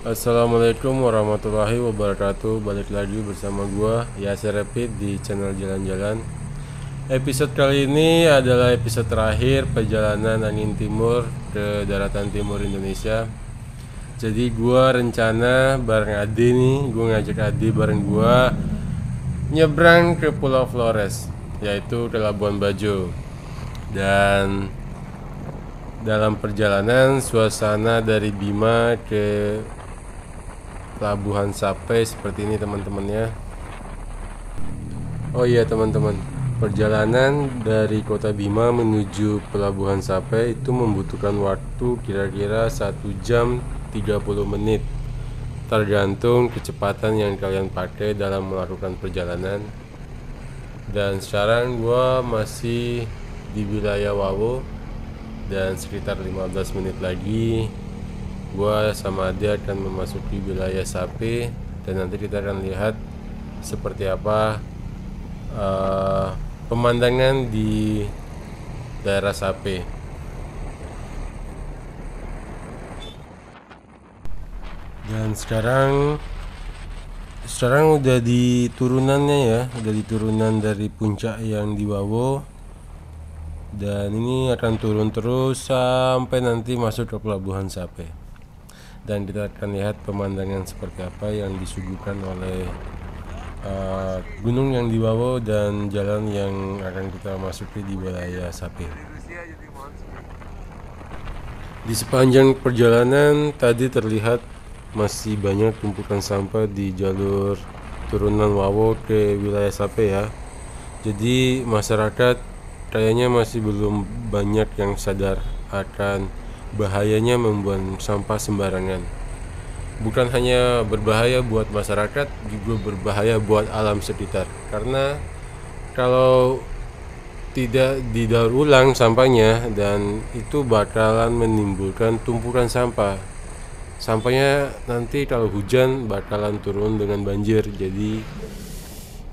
Assalamualaikum warahmatullahi wabarakatuh. Balik lagi bersama gua Yasir Rapid di channel Jalan-Jalan. Episode kali ini adalah episode terakhir perjalanan angin timur ke daratan timur Indonesia. Jadi gua rencana bareng Ade nih, gua ngajak Ade bareng gua nyebrang ke Pulau Flores, yaitu ke Labuan Bajo. Dan dalam perjalanan suasana dari Bima ke Pelabuhan Sape seperti ini teman-teman ya. Oh iya teman-teman, perjalanan dari kota Bima menuju Pelabuhan Sape itu membutuhkan waktu kira-kira 1 jam 30 menit, tergantung kecepatan yang kalian pakai dalam melakukan perjalanan. Dan sekarang gua masih di wilayah Wawo, dan sekitar 15 menit lagi gua sama dia akan memasuki wilayah Sape, dan nanti kita akan lihat seperti apa pemandangan di daerah Sape. Dan sekarang udah di turunannya ya, udah di turunan dari puncak yang di Wawo, dan ini akan turun terus sampai nanti masuk ke Pelabuhan Sape. Dan kita akan lihat pemandangan seperti apa yang disuguhkan oleh gunung yang di Wawo dan jalan yang akan kita masuki di wilayah Sape. Di sepanjang perjalanan tadi terlihat masih banyak tumpukan sampah di jalur turunan Wawo ke wilayah Sape ya. Jadi masyarakat kayaknya masih belum banyak yang sadar akan bahayanya membuang sampah sembarangan. Bukan hanya berbahaya buat masyarakat, juga berbahaya buat alam sekitar. Karena kalau tidak didaur ulang sampahnya, dan itu bakalan menimbulkan tumpukan sampah. Sampahnya nanti kalau hujan bakalan turun dengan banjir. Jadi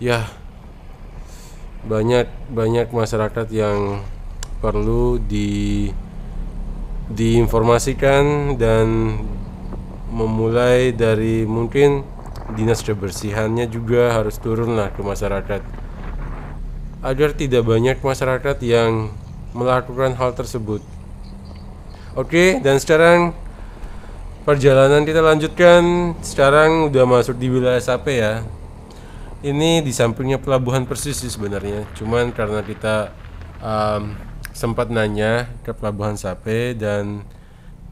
ya banyak masyarakat yang perlu diinformasikan, dan memulai dari mungkin dinas kebersihannya juga harus turunlah ke masyarakat agar tidak banyak masyarakat yang melakukan hal tersebut. Oke, dan sekarang perjalanan kita lanjutkan. Sekarang udah masuk di wilayah Sape ya. Ini di sampingnya pelabuhan persis sih sebenarnya, cuman karena kita sempat nanya ke Pelabuhan Sape dan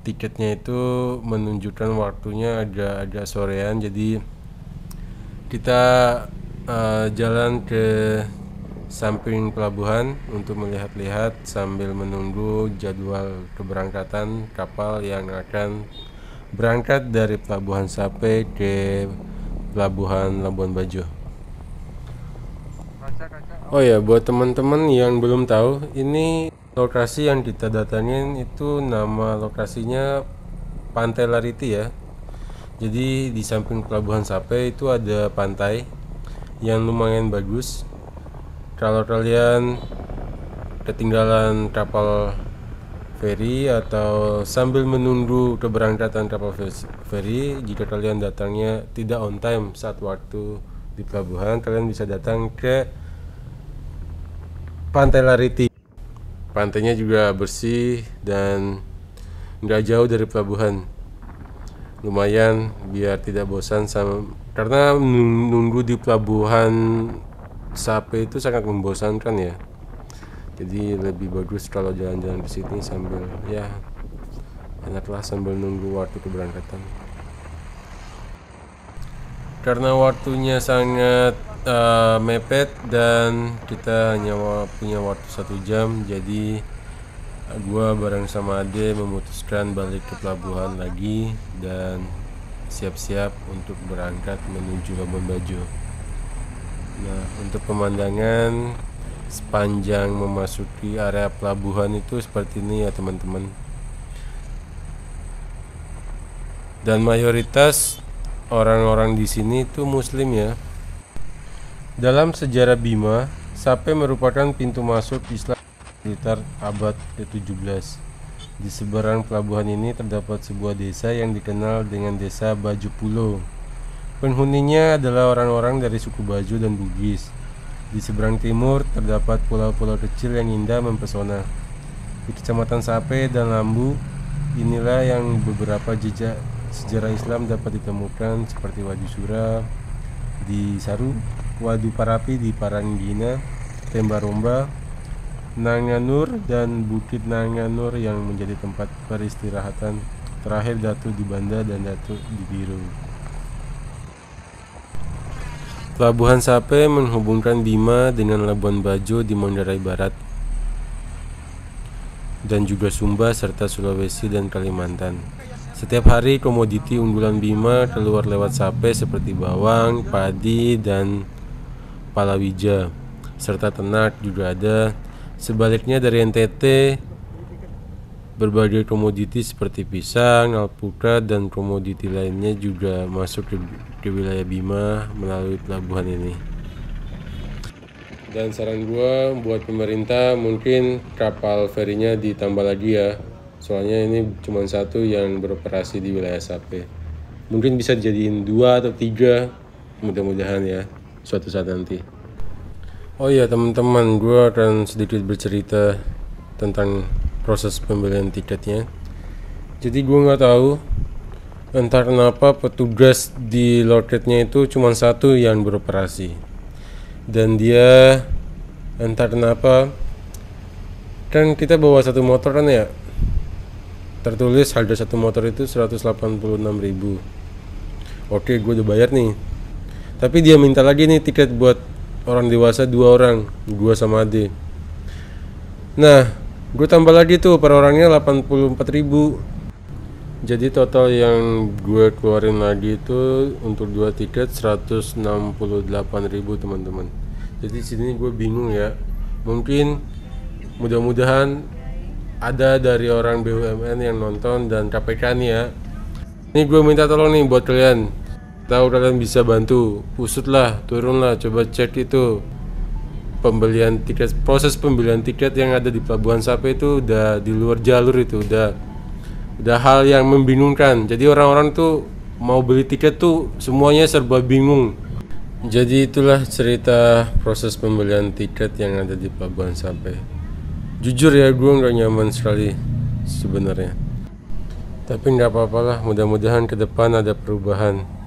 tiketnya itu menunjukkan waktunya agak sorean, jadi kita jalan ke samping pelabuhan untuk melihat-lihat sambil menunggu jadwal keberangkatan kapal yang akan berangkat dari Pelabuhan Sape ke Pelabuhan Labuan Bajo. Oh ya, buat teman-teman yang belum tahu, ini lokasi yang kita datangin itu nama lokasinya Pantai Lariti ya. Jadi di samping Pelabuhan Sape itu ada pantai yang lumayan bagus. Kalau kalian ketinggalan kapal feri atau sambil menunggu keberangkatan kapal feri, jika kalian datangnya tidak on time saat waktu di pelabuhan, kalian bisa datang ke Pantai Lariti. Pantainya juga bersih dan nggak jauh dari pelabuhan. Lumayan biar tidak bosan karena nunggu di Pelabuhan Sape itu sangat membosankan ya. Jadi lebih bagus kalau jalan-jalan ke sini sambil ya enaklah sambil nunggu waktu keberangkatan. Karena waktunya sangat mepet dan kita hanya punya waktu 1 jam, jadi gua bareng sama Ade memutuskan balik ke pelabuhan lagi dan siap-siap untuk berangkat menuju Labuan Bajo. Nah, untuk pemandangan sepanjang memasuki area pelabuhan itu seperti ini ya teman-teman. Dan mayoritas orang-orang di sini itu muslim ya. Dalam sejarah Bima, Sape merupakan pintu masuk Islam sekitar abad ke-17. Di seberang pelabuhan ini terdapat sebuah desa yang dikenal dengan Desa Baju Pulo. Penghuninya adalah orang-orang dari suku Baju dan Bugis. Di seberang timur terdapat pulau-pulau kecil yang indah mempesona. Di Kecamatan Sape dan Lambu, inilah yang beberapa jejak sejarah Islam dapat ditemukan seperti Wadi Sura di Saru, Wadu Parapi di Paranggina, Tembaromba, Nanganur, dan Bukit Nanganur yang menjadi tempat peristirahatan terakhir Datu di Banda dan Datu di Biru. Pelabuhan Sape menghubungkan Bima dengan Labuan Bajo di Manggarai Barat dan juga Sumba serta Sulawesi dan Kalimantan. Setiap hari komoditi unggulan Bima keluar lewat Sape seperti bawang, padi, dan palawija, serta ternak juga ada. Sebaliknya dari NTT, berbagai komoditi seperti pisang, alpukat, dan komoditi lainnya juga masuk ke wilayah Bima melalui pelabuhan ini. Dan saran gua buat pemerintah, mungkin kapal ferinya ditambah lagi ya. Soalnya ini cuma satu yang beroperasi di wilayah Sape. Mungkin bisa dijadiin 2 atau 3, mudah-mudahan ya, suatu saat nanti. Oh iya teman-teman, gue akan sedikit bercerita tentang proses pembelian tiketnya. Jadi gue nggak tahu entah kenapa petugas di loketnya itu cuma satu yang beroperasi. Dan dia entah kenapa, kan kita bawa satu motor kan ya, tertulis harga satu motor itu 186.000. Oke, gue udah bayar nih. Tapi dia minta lagi nih tiket buat orang dewasa 2 orang, gue sama Ade. Nah, gue tambah lagi tuh per orangnya 84.000. Jadi total yang gue keluarin lagi itu untuk 2 tiket 168.000 teman-teman. Jadi sini gue bingung ya. Mungkin mudah-mudahan ada dari orang BUMN yang nonton dan KPK nih ya. Ini gue minta tolong nih buat kalian. Tahu kalian bisa bantu, usutlah, turunlah, coba cek itu pembelian tiket, proses pembelian tiket yang ada di Pelabuhan Sape itu udah di luar jalur, itu udah hal yang membingungkan. Jadi orang-orang tuh mau beli tiket tuh semuanya serba bingung. Jadi itulah cerita proses pembelian tiket yang ada di Pelabuhan Sape. Jujur ya, gue nggak nyaman sekali sebenarnya. Tapi nggak apa-apa lah, mudah-mudahan ke depan ada perubahan.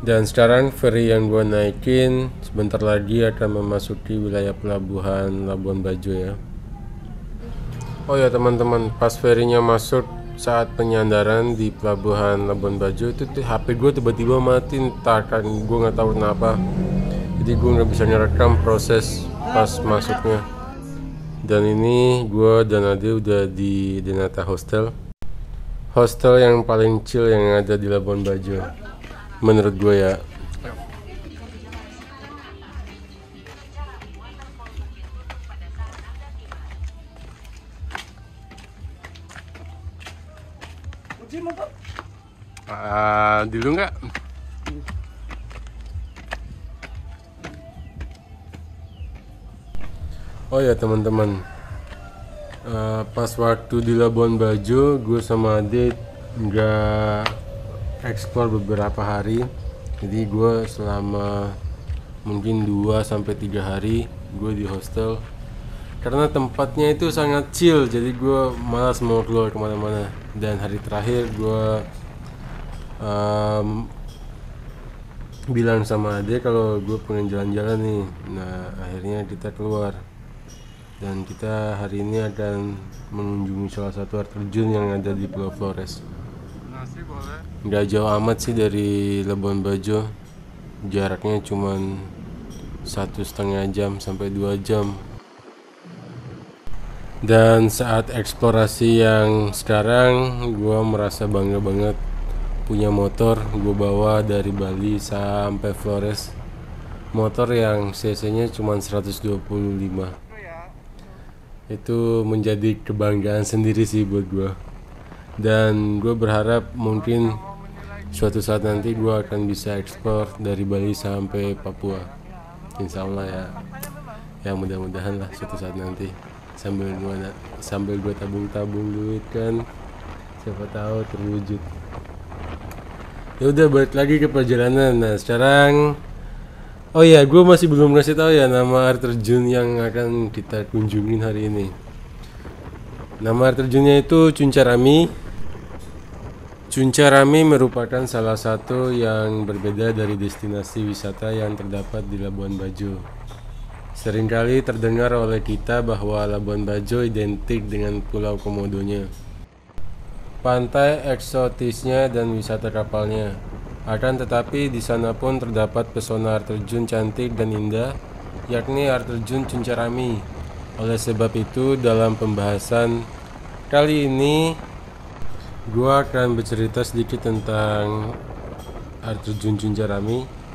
Dan sekarang ferry yang gue naikin sebentar lagi akan memasuki wilayah pelabuhan Labuan Bajo ya. Oh ya teman-teman, pas ferinya masuk saat penyandaran di pelabuhan Labuan Bajo itu HP gue tiba-tiba mati, entah kan gue nggak tahu kenapa. Jadi gue nggak bisa ngerekam proses pas masuknya. Dan ini gue dan Ade udah di Denata Hostel yang paling chill yang ada di Labuan Bajo menurut gue ya. Dulu nggak? Oh ya teman-teman, pas waktu di Labuan Bajo, gue sama Ade nggak explore beberapa hari. Jadi gue selama mungkin 2-3 hari gue di hostel karena tempatnya itu sangat chill. Jadi gue malas mau keluar kemana-mana. Dan hari terakhir gue bilang sama Ade kalau gue pengen jalan-jalan nih. Nah akhirnya kita keluar dan kita hari ini akan mengunjungi salah satu air terjun yang ada di Pulau Flores. Nggak jauh amat sih dari Labuan Bajo, jaraknya cuman 1,5 jam sampai 2 jam. Dan saat eksplorasi yang sekarang, gue merasa bangga banget punya motor. Gue bawa dari Bali sampai Flores, motor yang cc nya cuma 125. Itu menjadi kebanggaan sendiri sih buat gue. Dan gue berharap mungkin suatu saat nanti gue akan bisa eksplor dari Bali sampai Papua, insya Allah ya. Ya mudah-mudahan lah suatu saat nanti, sambil gue tabung-tabung duit kan, siapa tahu terwujud. Ya udah, balik lagi ke perjalanan. Nah sekarang, oh ya, gue masih belum ngasih tahu ya nama air terjun yang akan kita kunjungin hari ini. Nama air terjunnya itu Cuncarami. Cuncarami merupakan salah satu yang berbeda dari destinasi wisata yang terdapat di Labuan Bajo. Seringkali terdengar oleh kita bahwa Labuan Bajo identik dengan Pulau Komodonya, pantai eksotisnya dan wisata kapalnya. Akan tetapi di sana pun terdapat pesona air terjun cantik dan indah, yakni air terjun Cuncarami. Oleh sebab itu, dalam pembahasan kali ini gua akan bercerita sedikit tentang air terjun Cuncarami.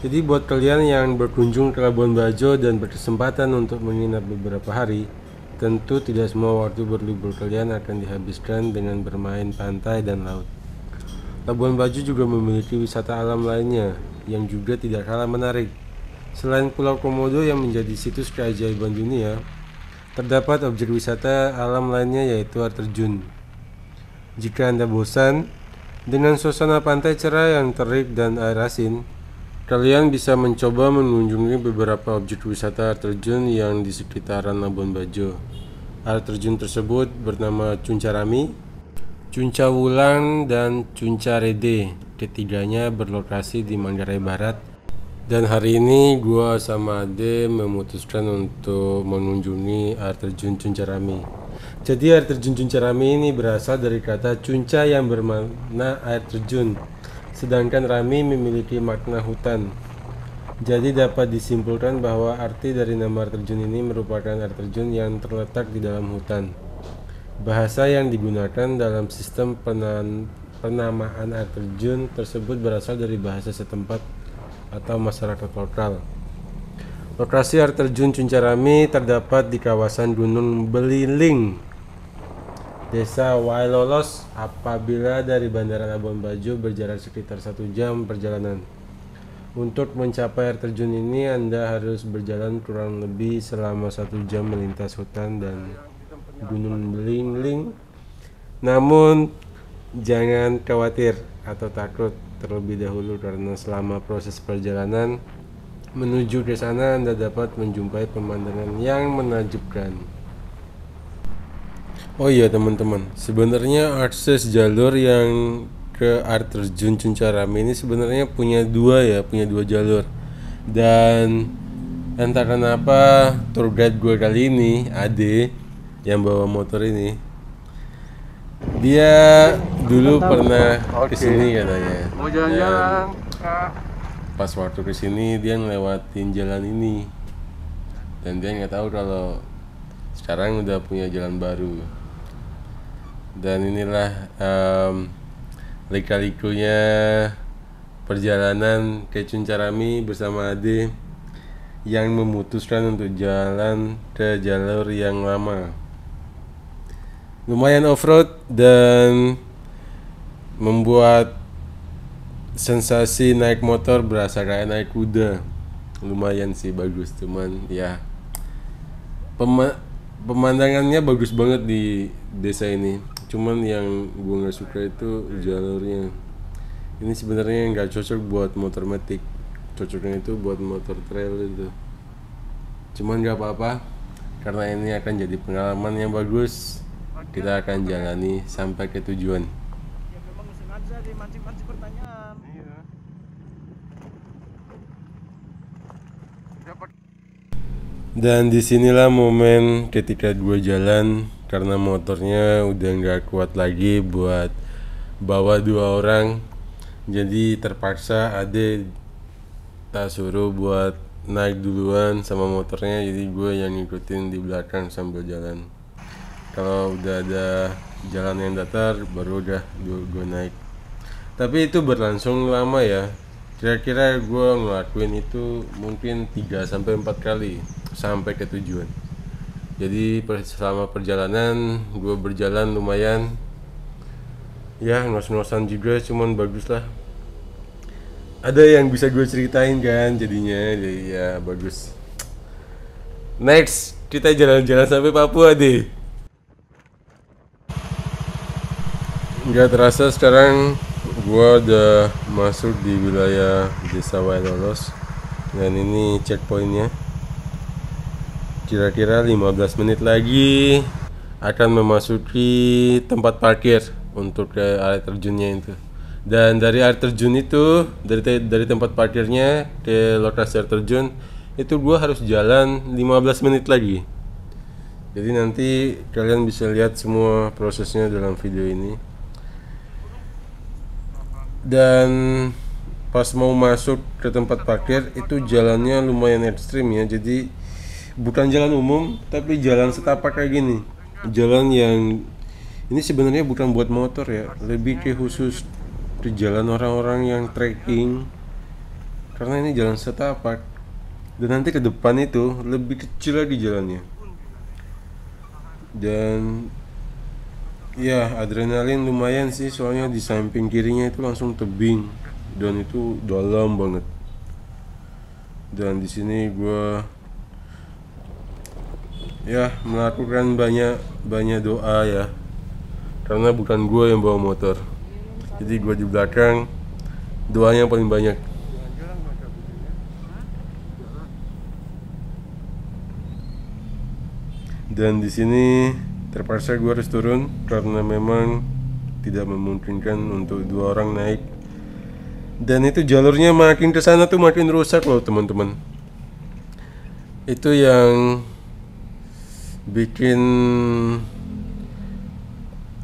Jadi buat kalian yang berkunjung ke Labuan Bajo dan berkesempatan untuk menginap beberapa hari, tentu tidak semua waktu berlibur kalian akan dihabiskan dengan bermain pantai dan laut. Labuan Bajo juga memiliki wisata alam lainnya yang juga tidak kalah menarik. Selain Pulau Komodo yang menjadi situs keajaiban dunia, terdapat objek wisata alam lainnya yaitu air terjun. Jika Anda bosan dengan suasana pantai cerah yang terik dan air asin, kalian bisa mencoba mengunjungi beberapa objek wisata air terjun yang di sekitaran Labuan Bajo. Air terjun tersebut bernama Cuncarami, Cuncawulan, dan Cuncarede. Ketiganya berlokasi di Manggarai Barat. Dan hari ini gua sama Ade memutuskan untuk mengunjungi air terjun Cuncarami. Jadi air terjun Cuncarami ini berasal dari kata cunca yang bermakna air terjun, sedangkan rami memiliki makna hutan. Jadi dapat disimpulkan bahwa arti dari nama air terjun ini merupakan air terjun yang terletak di dalam hutan. Bahasa yang digunakan dalam sistem penamaan air terjun tersebut berasal dari bahasa setempat atau masyarakat lokal. Lokasi air terjun Cuncarami terdapat di kawasan Gunung Beliling, Desa Wailolos. Apabila dari Bandara Labuan Bajo berjarak sekitar 1 jam perjalanan. Untuk mencapai air terjun ini Anda harus berjalan kurang lebih selama 1 jam melintas hutan dan Gunung Beliling. Namun jangan khawatir atau takut terlebih dahulu, karena selama proses perjalanan menuju ke sana Anda dapat menjumpai pemandangan yang menakjubkan. Oh iya teman-teman, sebenarnya akses jalur yang ke air terjun Cuncarami ini sebenarnya punya dua jalur. Dan entah kenapa tour guide gue kali ini, Ade, yang bawa motor ini, dia dulu pernah kesini katanya. Mau jalan-jalan. Pas waktu kesini dia ngelewatin jalan ini, dan dia nggak tahu kalau sekarang udah punya jalan baru. Dan inilah lika-likunya perjalanan ke Cuncarami bersama Ade yang memutuskan untuk jalan ke jalur yang lama. Lumayan off-road dan membuat sensasi naik motor berasa kayak naik kuda. Lumayan sih, bagus, cuman ya pemandangannya bagus banget di desa ini. Cuman yang gue nggak suka itu jalurnya. Ini sebenarnya nggak cocok buat motor metik, cocoknya itu buat motor trail itu. Cuman nggak apa-apa, karena ini akan jadi pengalaman yang bagus. Kita akan jalani sampai ke tujuan. Ya memang sengaja dimancing-mancing pertanyaan. Iya. Dan disinilah momen ketika gue jalan, karena motornya udah nggak kuat lagi buat bawa 2 orang. Jadi terpaksa Ade tak suruh buat naik duluan sama motornya, jadi gue yang ngikutin di belakang sambil jalan. Kalau udah ada jalan yang datar baru udah gue naik. Tapi itu berlangsung lama ya. Kira-kira gue ngelakuin itu mungkin 3-4 kali sampai ke tujuan. Jadi selama perjalanan gue berjalan lumayan ya ngos-ngosan juga, cuman bagus lah. Ada yang bisa gue ceritain kan jadinya, jadi ya bagus. Next, kita jalan-jalan sampai Papua deh. Nggak terasa sekarang gua udah masuk di wilayah Desa Wailolos. Dan ini checkpointnya. Kira-kira 15 menit lagi akan memasuki tempat parkir untuk ke air terjunnya itu. Dan dari air terjun itu, dari tempat parkirnya ke lokasi air terjun itu gua harus jalan 15 menit lagi. Jadi nanti kalian bisa lihat semua prosesnya dalam video ini. Dan pas mau masuk ke tempat parkir itu jalannya lumayan ekstrim ya. Jadi bukan jalan umum tapi jalan setapak kayak gini. Jalan yang ini sebenarnya bukan buat motor ya, lebih ke khusus di jalan orang-orang yang trekking. Karena ini jalan setapak. Dan nanti ke depan itu lebih kecil lagi jalannya. Dan ya adrenalin lumayan sih, soalnya di samping kirinya itu langsung tebing dan itu dalam banget. Dan di sini gue ya melakukan banyak doa ya, karena bukan gue yang bawa motor, jadi gue di belakang, doanya paling banyak. Dan di sini terpaksa gue harus turun karena memang tidak memungkinkan untuk 2 orang naik. Dan itu jalurnya makin ke sana tuh makin rusak loh teman-teman. Itu yang bikin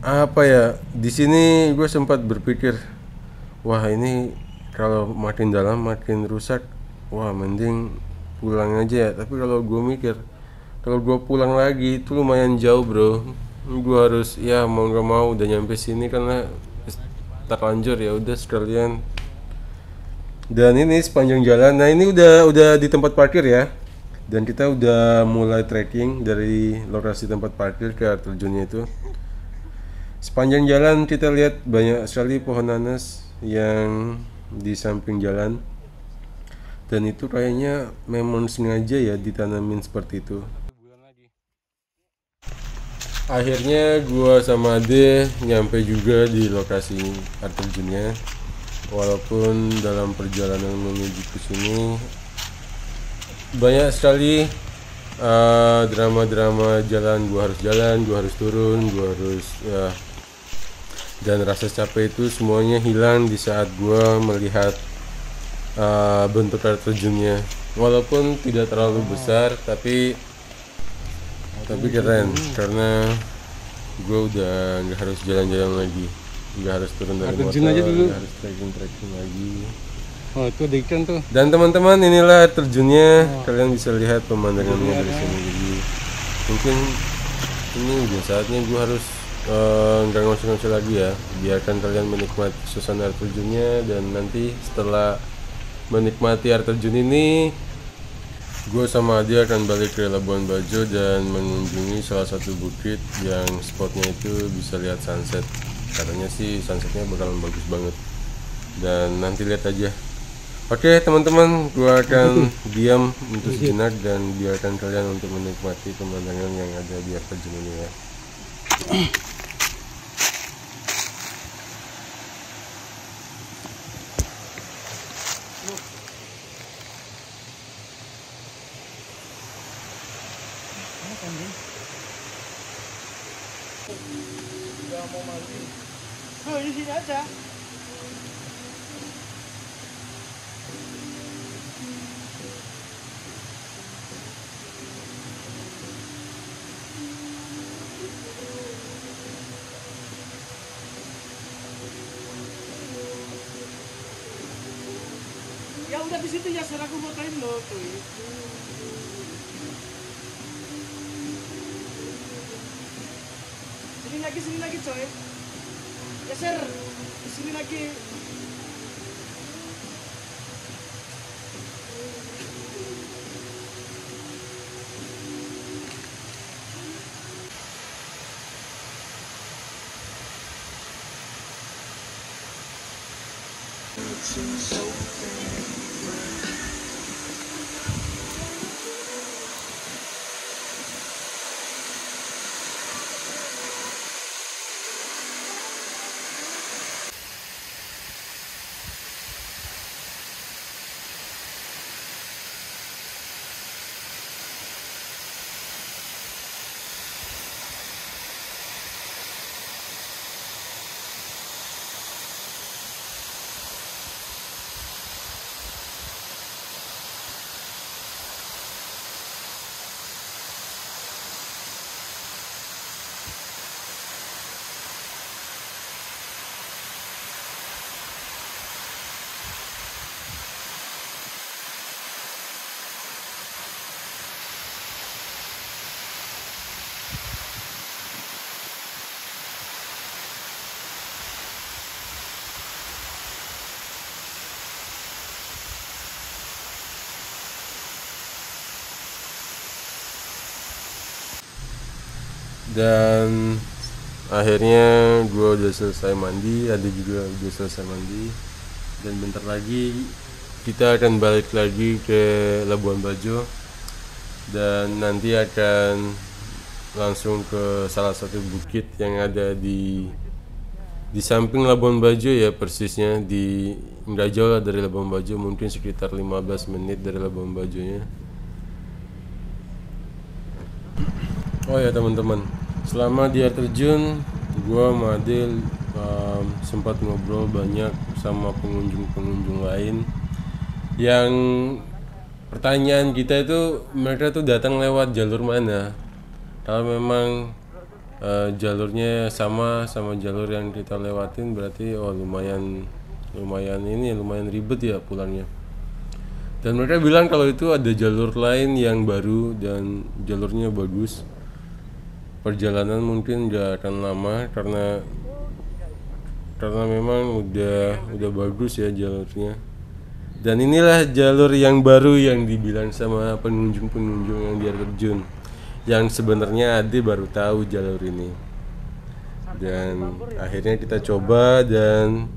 apa ya? Di sini gue sempat berpikir, wah ini kalau makin dalam makin rusak, wah mending pulang aja ya. Tapi kalau gue mikir, kalau gue pulang lagi itu lumayan jauh bro. Gue harus ya mau nggak mau udah nyampe sini karena terlanjur, ya udah sekalian. Dan ini sepanjang jalan, nah ini udah di tempat parkir ya. Dan kita udah mulai trekking dari lokasi tempat parkir ke air terjunnya itu. Sepanjang jalan kita lihat banyak sekali pohon nanas yang di samping jalan. Dan itu kayaknya memang sengaja ya ditanamin seperti itu. Akhirnya gua sama Ade nyampe juga di lokasi air terjunnya. Walaupun dalam perjalanan menuju ke sini banyak sekali drama-drama jalan, gua harus turun, gua harus ya. Dan rasa capek itu semuanya hilang di saat gua melihat bentuk air terjunnya. Walaupun tidak terlalu besar, tapi keren karena gue udah nggak harus jalan-jalan lagi, nggak harus turun dari motor, nggak harus trekking lagi. Oh itu ada ikan tuh. Dan teman-teman, inilah air terjunnya. Kalian bisa lihat pemandangannya dari sini. Jadi mungkin ini udah saatnya gue harus nggak ngosong-ngosong lagi ya, biarkan kalian menikmati suasana air terjunnya. Dan nanti setelah menikmati air terjun ini, gue sama dia akan balik ke Labuan Bajo dan mengunjungi salah satu bukit yang spotnya itu bisa lihat sunset. Katanya sih sunsetnya bakalan bagus banget. Dan nanti lihat aja. Oke teman-teman, gue akan diam untuk sejenak dan biarkan kalian untuk menikmati pemandangan yang ada di air terjun ini ya. Udah mau mandi. Oh di sini aja. Ya udah di situ ya, sekarang aku fotoin lo tuh. Sini lagi coy. Geser. Di sini lagi. Dan akhirnya gue udah selesai mandi, ada juga udah selesai mandi, dan bentar lagi kita akan balik lagi ke Labuan Bajo dan nanti akan langsung ke salah satu bukit yang ada di samping Labuan Bajo ya, persisnya di nggak jauh lah dari Labuan Bajo, mungkin sekitar 15 menit dari Labuan Bajonya. Oh ya teman-teman, selama di air terjun, gue sama Adel sempat ngobrol banyak sama pengunjung-pengunjung lain. Yang pertanyaan kita itu, mereka tuh datang lewat jalur mana? Kalau memang jalurnya sama jalur yang kita lewatin, berarti lumayan ribet ya pulangnya. Dan mereka bilang kalau itu ada jalur lain yang baru dan jalurnya bagus. Perjalanan mungkin nggak akan lama karena memang udah bagus ya jalurnya. Dan inilah jalur yang baru yang dibilang sama pengunjung yang di air terjun, yang sebenarnya Ade baru tahu jalur ini. Dan akhirnya kita coba dan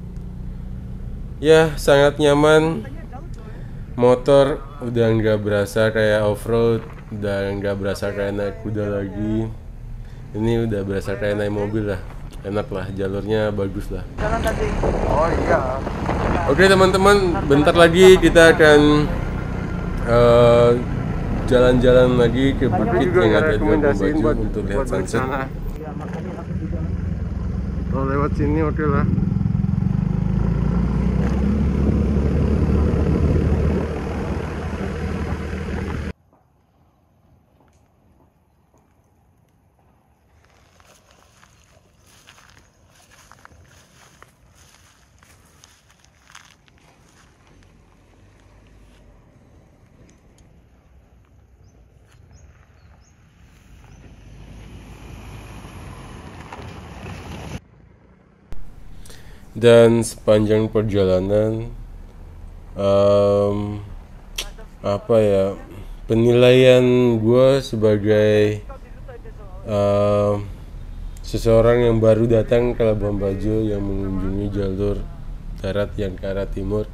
ya sangat nyaman. Motor udah nggak berasa kayak off-road, udah nggak berasa kayak naik kuda lagi. Ini udah berasa kayak naik mobil lah, enak lah, jalurnya bagus lah. Jalan tadi. Oh iya. Oke teman-teman, bentar lagi kita akan jalan-jalan lagi ke bukit yang ada di Labuan Bajo untuk lihat sunset. Kalau lewat sini oke lah. Dan sepanjang perjalanan apa ya, penilaian gue sebagai seseorang yang baru datang ke Labuan Bajo yang mengunjungi jalur darat yang ke arah timur,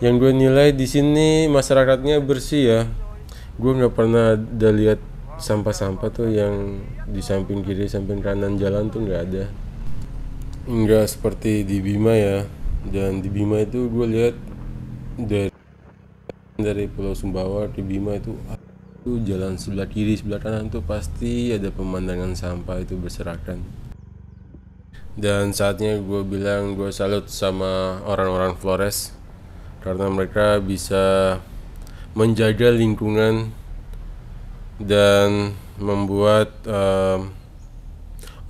yang gue nilai di sini masyarakatnya bersih ya. Gue nggak pernah ada lihat sampah-sampah tuh yang di samping kiri samping kanan jalan tuh nggak ada. Enggak seperti di Bima ya. Dan di Bima itu gue lihat dari Pulau Sumbawa ke Bima itu jalan sebelah kiri sebelah kanan tuh pasti ada pemandangan sampah itu berserakan. Dan saatnya gue bilang gue salut sama orang-orang Flores karena mereka bisa menjaga lingkungan dan membuat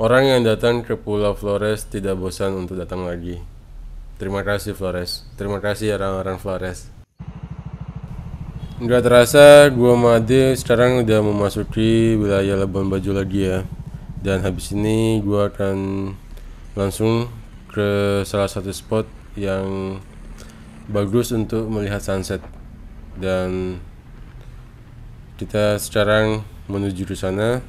orang yang datang ke Pulau Flores tidak bosan untuk datang lagi. Terima kasih Flores. Terima kasih orang-orang Flores. Nggak terasa gue sama Ade sekarang udah memasuki wilayah Labuan Bajo lagi ya. Dan habis ini gue akan langsung ke salah satu spot yang bagus untuk melihat sunset. Dan kita sekarang menuju ke sana.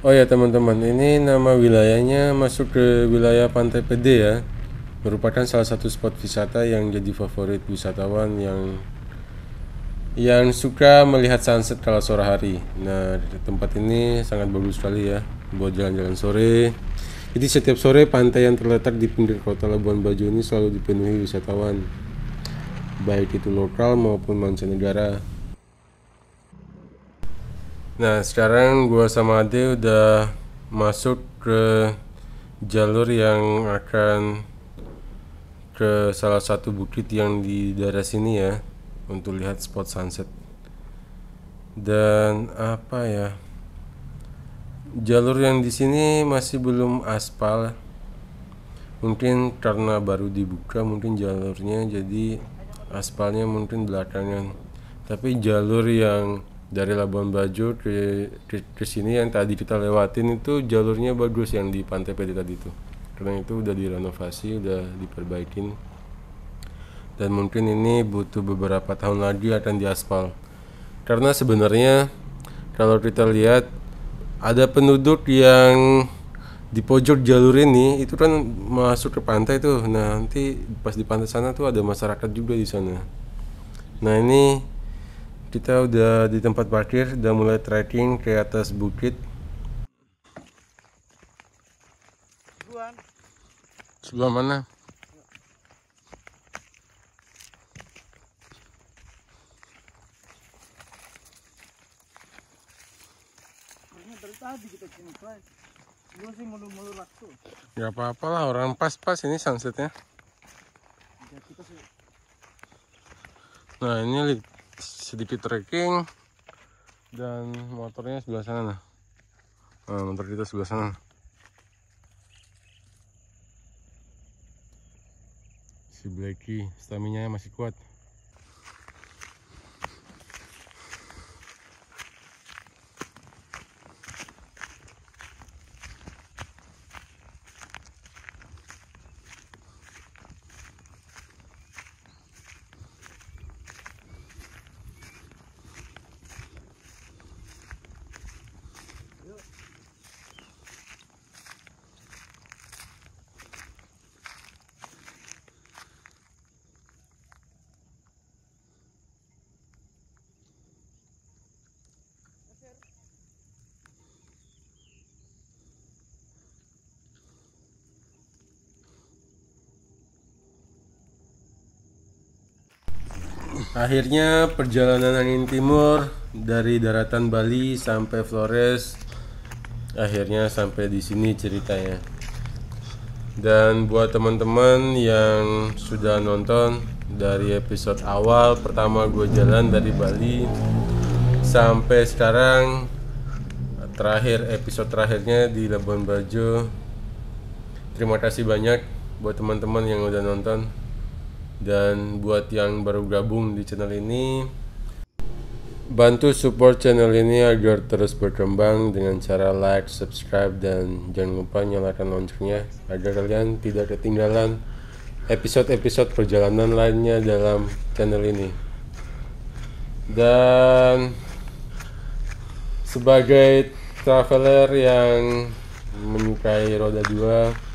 Oh ya teman-teman, ini nama wilayahnya masuk ke wilayah Pantai Pede ya. merupakan salah satu spot wisata yang jadi favorit wisatawan yang suka melihat sunset kalau sore hari. Nah, tempat ini sangat bagus sekali ya buat jalan-jalan sore. Jadi setiap sore pantai yang terletak di pinggir kota Labuan Bajo ini selalu dipenuhi wisatawan, baik itu lokal maupun mancanegara. Nah, sekarang gua sama Ade udah masuk ke jalur yang akan ke salah satu bukit yang di daerah sini ya, untuk lihat spot sunset. Dan apa ya, jalur yang di sini masih belum aspal, mungkin karena baru dibuka mungkin jalurnya, jadi aspalnya mungkin belakangan. Tapi jalur yang dari Labuan Bajo ke sini yang tadi kita lewatin itu jalurnya bagus, yang di Pantai Pede tadi itu, karena itu udah direnovasi, udah diperbaikin, dan mungkin ini butuh beberapa tahun lagi akan diaspal. Karena sebenarnya kalau kita lihat ada penduduk yang di pojok jalur ini itu kan masuk ke pantai tuh. Nah, nanti pas di pantai sana tuh ada masyarakat juga di sana. Nah, ini kita udah di tempat parkir, udah mulai trekking ke atas bukit. Sebelah mana? Dari tadi kita sini, Pak. Gua sih mulu-mulu waktu. Gak apa-apa lah, orang pas-pas ini sunsetnya. Ya, kita sih. Nah, ini sedikit trekking dan motornya sebelah sana. Nah, motor kita sebelah sana. Si Blacky stamina masih kuat. Akhirnya perjalanan angin timur dari daratan Bali sampai Flores akhirnya sampai di sini ceritanya. Dan buat teman-teman yang sudah nonton dari episode awal pertama gue jalan dari Bali sampai sekarang terakhir, episode terakhirnya di Labuan Bajo, terima kasih banyak buat teman-teman yang udah nonton. Dan buat yang baru gabung di channel ini, bantu support channel ini agar terus berkembang dengan cara like, subscribe, dan jangan lupa nyalakan loncengnya agar kalian tidak ketinggalan episode-episode perjalanan lainnya dalam channel ini. Dan sebagai traveler yang menyukai roda 2,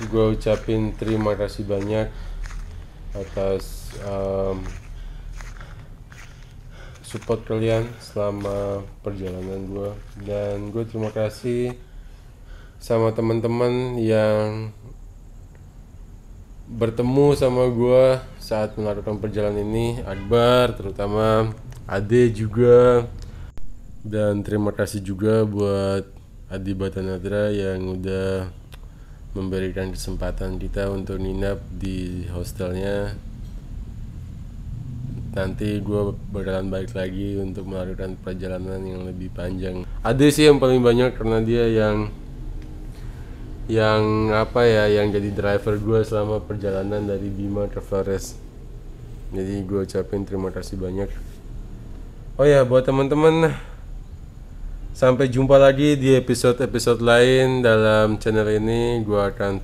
gue ucapin terima kasih banyak atas support kalian selama perjalanan gue. Dan gue terima kasih sama teman-teman yang bertemu sama gue saat melakukan perjalanan ini, Akbar terutama, Ade juga. Dan terima kasih juga buat Adi Batanadra yang udah memberikan kesempatan kita untuk nginap di hostelnya. Nanti gue bakalan balik lagi untuk melakukan perjalanan yang lebih panjang. Ada sih yang paling banyak karena dia yang apa ya, yang jadi driver gue selama perjalanan dari Bima ke Flores. Jadi gue ucapin terima kasih banyak. Oh ya, buat teman-teman, sampai jumpa lagi di episode-episode lain dalam channel ini. Gue akan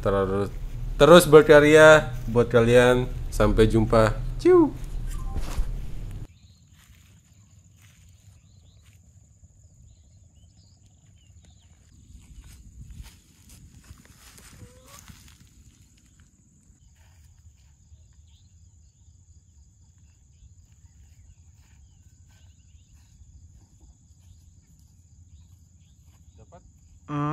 terus berkarya buat kalian. Sampai jumpa. Ciu.